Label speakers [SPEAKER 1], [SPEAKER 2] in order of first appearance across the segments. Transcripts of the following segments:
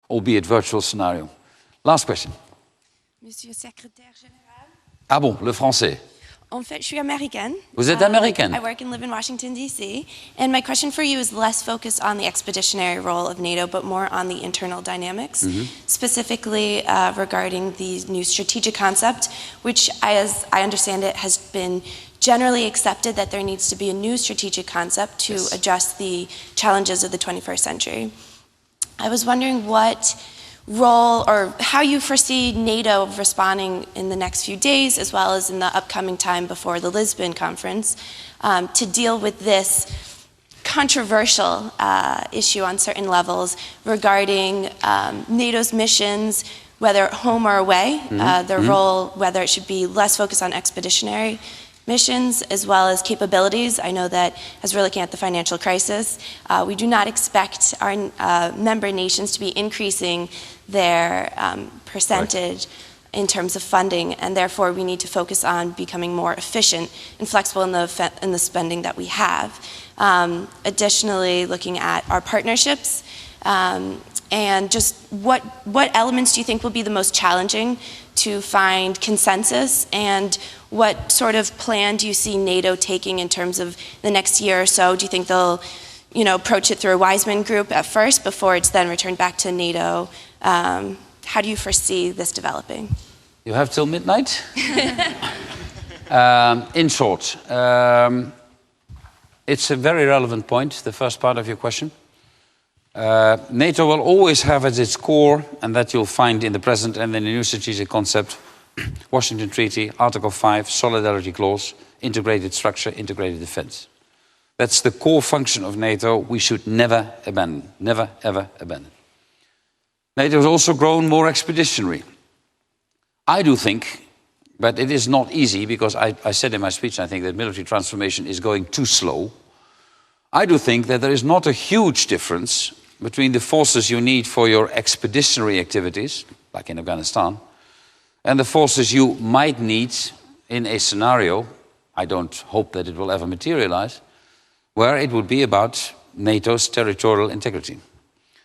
[SPEAKER 1] albeit virtual scenario. Last question.
[SPEAKER 2] Monsieur Secrétaire Général.
[SPEAKER 1] Ah bon, le français.
[SPEAKER 2] En fait, je suis américaine.
[SPEAKER 1] Vous êtes américaine?
[SPEAKER 2] I work and live in Washington, D.C. And my question for you is less focused on the expeditionary role of NATO, but more on the internal dynamics, specifically regarding the new strategic concept, which, as I understand it, has been generally accepted that there needs to be a new strategic concept to address the challenges of the 21st century. I was wondering what role or how you foresee NATO responding in the next few days, as well as in the upcoming time before the Lisbon conference, to deal with this controversial issue on certain levels regarding NATO's missions, whether at home or away, their role, whether it should be less focused on expeditionary missions as well as capabilities. I know that as we're looking at the financial crisis, we do not expect our member nations to be increasing their percentage in terms of funding, and therefore we need to focus on becoming more efficient and flexible in the spending that we have. Additionally, looking at our partnerships, and just what elements do you think will be the most challenging to find consensus, and what sort of plan do you see NATO taking in terms of the next year or so? Do you think they'll, approach it through a Wiseman group at first before it's then returned back to NATO? How do you foresee this developing?
[SPEAKER 1] You have till midnight? In short, it's a very relevant point, the first part of your question. NATO will always have at its core, and that you'll find in the present and in the new strategic concept, Washington Treaty, Article 5, Solidarity Clause, integrated structure, integrated defense. That's the core function of NATO we should never abandon, never ever abandon. NATO has also grown more expeditionary. I do think, but it is not easy, because I said in my speech, I think that military transformation is going too slow. I do think that there is not a huge difference between the forces you need for your expeditionary activities, like in Afghanistan, and the forces you might need in a scenario, I don't hope that it will ever materialize, where it would be about NATO's territorial integrity.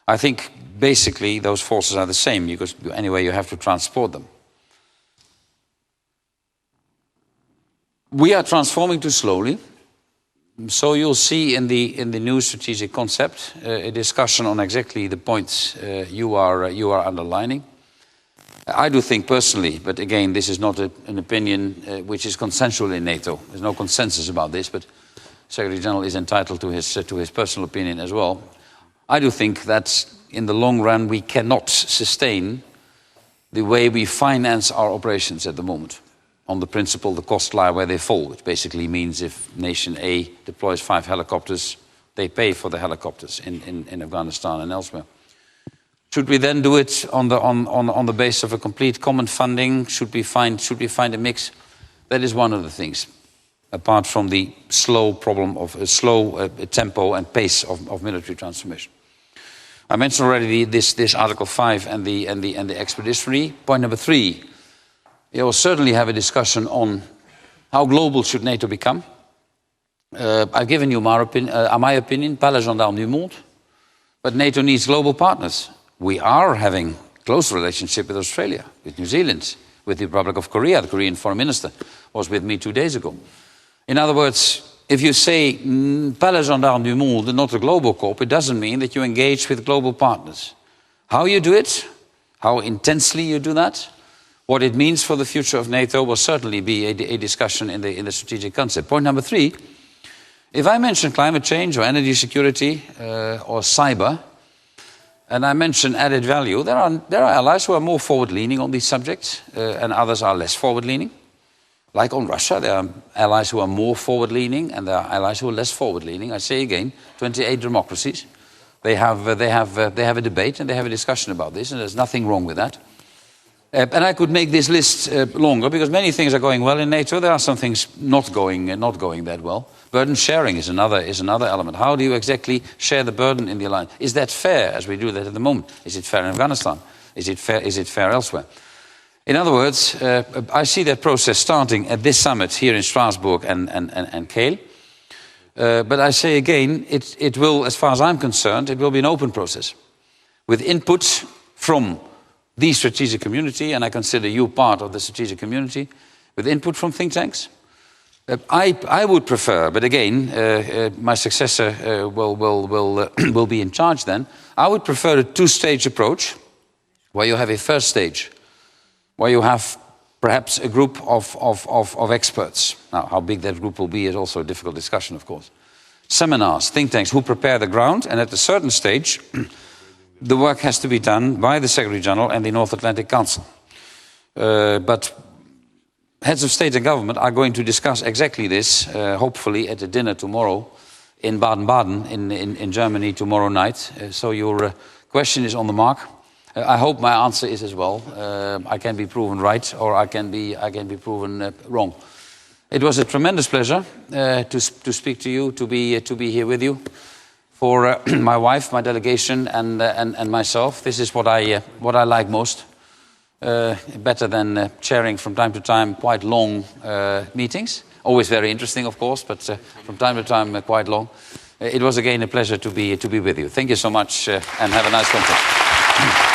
[SPEAKER 1] I think basically those forces are the same, because anyway you have to transport them. We are transforming too slowly. So you'll see in the new strategic concept a discussion on exactly the points you are underlining. I do think personally, but again, this is not an opinion which is consensual in NATO. There's no consensus about this, but Secretary General is entitled to his personal opinion as well. I do think that in the long run we cannot sustain the way we finance our operations at the moment. On the principle, the costs lie where they fall, which basically means if nation A deploys 5 helicopters, they pay for the helicopters in Afghanistan and elsewhere. Should we then do it on the basis of a complete common funding? Should we find a mix? That is one of the things, apart from the slow problem of a slow tempo and pace of military transformation. I mentioned already this Article 5 and the expeditionary. Point number 3. You will certainly have a discussion on how global should NATO become. I've given you my opinion, pas la gendarme du monde, but NATO needs global partners. We are having a close relationship with Australia, with New Zealand, with the Republic of Korea. The Korean foreign minister was with me 2 days ago. In other words, if you say pas la gendarme du monde, not a global corp, it doesn't mean that you engage with global partners. How you do it, how intensely you do that, what it means for the future of NATO will certainly be a discussion in the strategic concept. Point number 3, if I mention climate change or energy security or cyber, and I mention added value, there are allies who are more forward-leaning on these subjects and others are less forward-leaning. Like on Russia, there are allies who are more forward-leaning and there are allies who are less forward-leaning. I say again, 28 democracies, they have a debate and they have a discussion about this, and there's nothing wrong with that. And I could make this list longer, because many things are going well in NATO. There are some things not going that well. Burden sharing is another element. How do you exactly share the burden in the alliance? Is that fair, as we do that at the moment? Is it fair in Afghanistan? Is it fair elsewhere? In other words, I see that process starting at this summit here in Strasbourg and Kiel. But I say again, it will, as far as I'm concerned, it will be an open process with input from the strategic community, and I consider you part of the strategic community, with input from think tanks. I would prefer, but again, my successor will be in charge then. I would prefer a two-stage approach, where you have a first stage, where you have perhaps a group of experts. Now, how big that group will be is also a difficult discussion, of course. Seminars, think tanks who prepare the ground, and at a certain stage, the work has to be done by the Secretary General and the North Atlantic Council. But heads of state and government are going to discuss exactly this, hopefully at a dinner tomorrow in Baden-Baden in Germany tomorrow night. So your question is on the mark. I hope my answer is as well. I can be proven right, or I can be proven wrong. It was a tremendous pleasure to speak to you, to be here with you. For my wife, my delegation, and myself, this is what I like most. Better than chairing from time to time quite long meetings. Always very interesting, of course, but from time to time quite long. It was again a pleasure to be with you. Thank you so much, and have a nice conference.